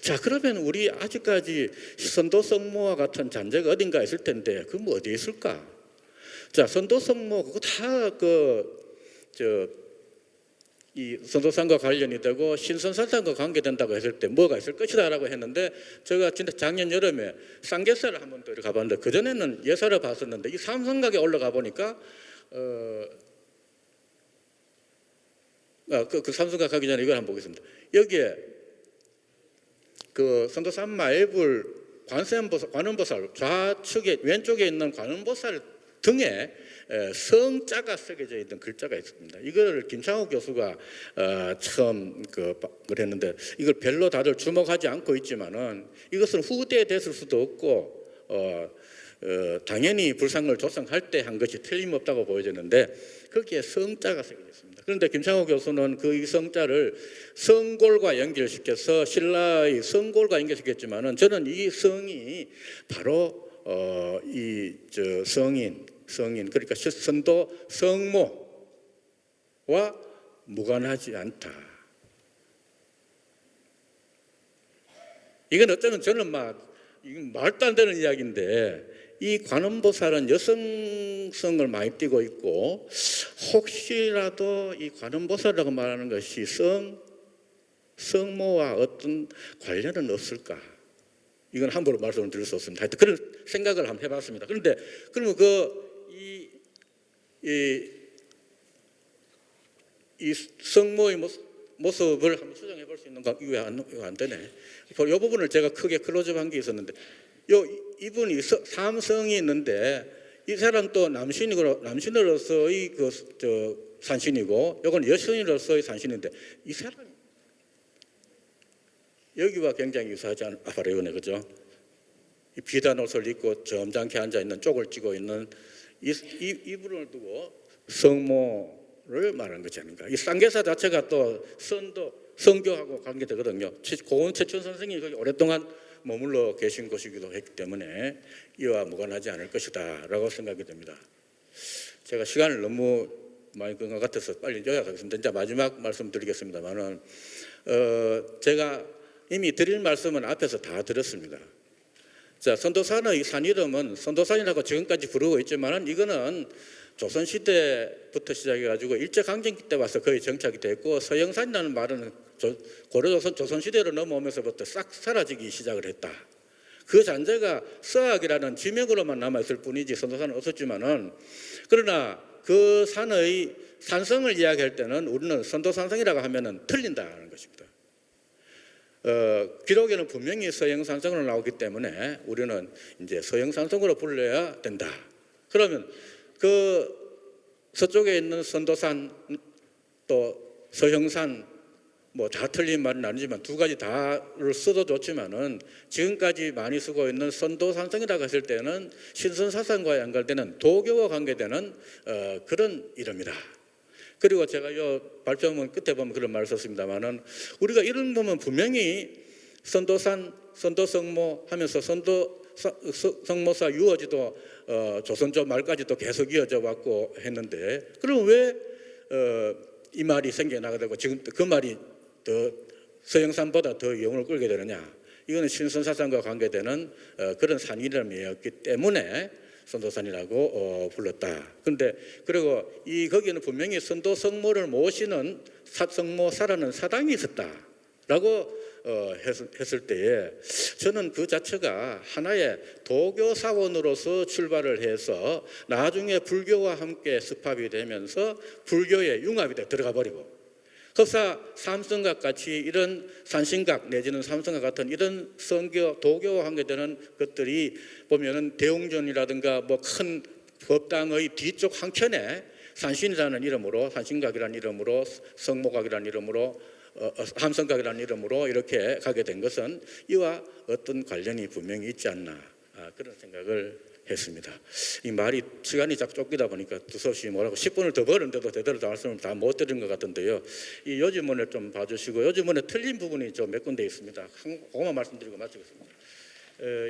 자, 그러면 우리 아직까지 선도 성모와 같은 잔재가 어딘가 있을 텐데 그 뭐 어디에 있을까? 자, 선도 성모 그거 다 이 선도상과 관련이 되고 신선사상과 관계된다고 했을 때 뭐가 있을 것이다라고 했는데 제가 진짜 작년 여름에 쌍계사를 한번 또 가봤는데 그 전에는 예사를 봤었는데 이 삼성각에 올라가 보니까 그 삼성각 가기 전에 이걸 한번 보겠습니다. 여기에 그 선도산 마애불 관음보살 좌측에 왼쪽에 있는 관음보살 등에 성자가 새겨져 있는 글자가 있습니다. 이걸 김창호 교수가 처음 그랬는데 이걸 별로 다들 주목하지 않고 있지만은 이것은 후대에 됐을 수도 없고 당연히 불상을 조성할 때 한 것이 틀림없다고 보여졌는데 거기에 성자가 새겨져 있습니다. 그런데 김창호 교수는 그 이 성자를 성골과 연결시켜서 신라의 성골과 연결시켰지만은 저는 이 성이 바로 성인 그러니까 선도 성모와 무관하지 않다. 이건 어쩌면 저는 이건 말도 안 되는 이야기인데 이 관음보살은 여성성을 많이 띠고 있고 혹시라도 이 관음보살이라고 말하는 것이 성모와 어떤 관련은 없을까? 이건 함부로 말씀을 드릴 수 없습니다. 하여튼 그런 생각을 한번 해봤습니다. 그런데 그러면 이 성모의 모습을 한번 수정해 볼 수 있는가? 이거 왜 안 되네. 이 부분을 제가 크게 클로즈한 게 있었는데 이분이 삼성이 있는데 이 사람 또 남신으로서의 산신이고 이건 여신으로서의 산신인데 이 사람 여기와 굉장히 유사하지 않아요, 그죠? 이 비단 옷을 입고 점잖게 앉아 있는 쪽을 쥐고 있는 이분을 두고 성모를 말하는 것이 아닌가. 이 쌍계사 자체가 또 성교하고 관계되거든요. 고은 최춘 선생이 거기 오랫동안 머물러 계신 곳이기도 했기 때문에 이와 무관하지 않을 것이다라고 생각이 됩니다. 제가 시간을 너무 많이 끈 것 같아서 빨리 요약하겠습니다. 이제 마지막 말씀드리겠습니다만은 제가 이미 드릴 말씀은 앞에서 다 드렸습니다. 자, 선도산의 산 이름은 선도산이라고 지금까지 부르고 있지만은 이거는 조선시대부터 시작해가지고 일제강점기 때 와서 거의 정착이 됐고 서영산이라는 말은 고려조선 조선시대로 넘어오면서부터 싹 사라지기 시작을 했다. 그 잔재가 서학이라는 지명으로만 남아있을 뿐이지 선도산은 없었지만은 그러나 그 산의 산성을 이야기할 때는 우리는 선도산성이라고 하면은 틀린다는 것입니다. 기록에는 분명히 서영산성으로 나오기 때문에 우리는 이제 서영산성으로 불러야 된다. 그러면 그 서쪽에 있는 선도산 또 서형산 뭐 다 틀린 말은 아니지만 두 가지 다를 써도 좋지만은 지금까지 많이 쓰고 있는 선도산성이라고 했을 때는 신선사상과 연결되는 도교와 관계되는 그런 이름이다. 그리고 제가 이 발표문 끝에 보면 그런 말을 썼습니다만은 우리가 이런 보면 분명히 선도산, 선도성모 하면서 성모사 유어지도 조선조 말까지도 계속 이어져 왔고 했는데 그럼 왜 이 말이 생겨나게 되고 지금 그 말이 더 서영산보다 더 영혼을 끌게 되느냐? 이거는 신선사상과 관계되는 그런 산 이름이었기 때문에 선도산이라고 불렀다. 그런데 그리고 거기는 분명히 선도 성모를 모시는 성모사라는 사당이 있었다라고 했을 때에 저는 그 자체가 하나의 도교 사원으로서 출발을 해서 나중에 불교와 함께 습합이 되면서 불교의 융합이 들어가 버리고 흡사 삼성각 같이 이런 산신각 내지는 삼성각 같은 이런 성교 도교와 관계되는 것들이 보면은 대웅전이라든가 뭐 큰 법당의 뒤쪽 한켠에 산신이라는 이름으로 산신각이라는 이름으로 성모각이라는 이름으로 함성각이라는 이름으로 이렇게 가게 된 것은 이와 어떤 관련이 분명히 있지 않나 그런 생각을 했습니다. 이 말이 시간이 자꾸 쫓기다 보니까 두서없이 뭐라고 10분을 더 벌었는데도 제대로 말씀을 다 못 드린 것 같은데요. 이 요지문을 좀 봐주시고 요지문에 틀린 부분이 좀 몇 군데 있습니다. 그것만 말씀드리고 마치겠습니다.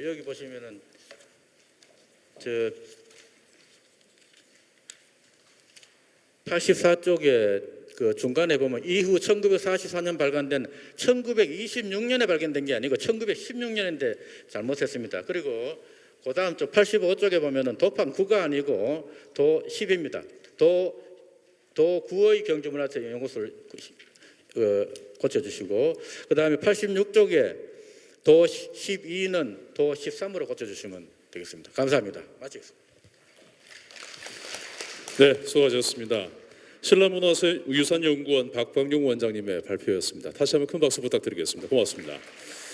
여기 보시면은 84쪽에 그 중간에 보면 이후 1944년 발간된 1926년에 발견된 게 아니고 1916년인데 잘못했습니다. 그리고 그다음 쪽 85쪽에 보면은 도판 9가 아니고 도 10입니다. 도 9의 경주문화재 연구소를 고쳐주시고 그다음에 86쪽에 도 12는 도 13으로 고쳐주시면 되겠습니다. 감사합니다. 마치겠습니다. 네, 수고하셨습니다. 신라문화유산연구원 박광용 원장님의 발표였습니다. 다시 한번 큰 박수 부탁드리겠습니다. 고맙습니다.